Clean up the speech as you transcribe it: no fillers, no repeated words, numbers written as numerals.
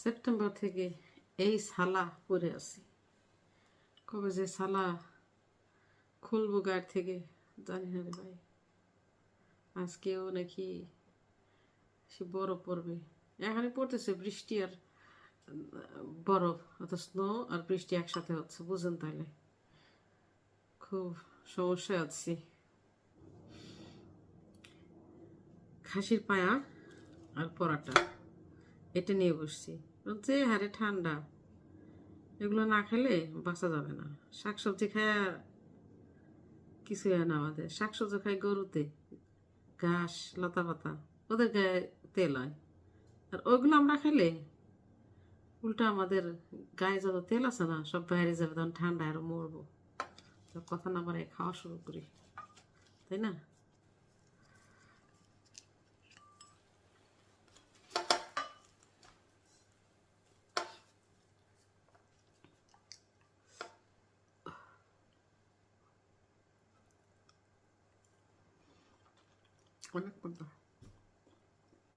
September থেকে এই সালা পরে আছি। কবে যে সালা খুলবো গায়ের থেকে জানি না রে ভাই। আজকেও নাকি সে বরফ পড়বে। এখানে পড়তেছে বৃষ্টি আর বরফ, অর্থাৎ স্নো আর বৃষ্টি একসাথে হচ্ছে, বুঝেন তাহলে খুব সমস্যায় আছি। খাসির পায়া আর পরাটা এটা নিয়ে বসছি, যে হারে ঠান্ডা, এগুলো না খেলে বাঁচা যাবে না। শাকসবজি খায় কিছু হয় না আমাদের, শাকসবজি খায় গরুতে, ঘাস লতা পাতা, ওদের গায়ে তেল হয়। আর ওইগুলো আমরা খেলে উল্টা আমাদের গায়ে যত তেল আছে না সব বাইরে যাবে, তখন ঠান্ডায় আরো মরবো। তো কথা না বাড়াই খাওয়া শুরু করি, তাই না? অনেক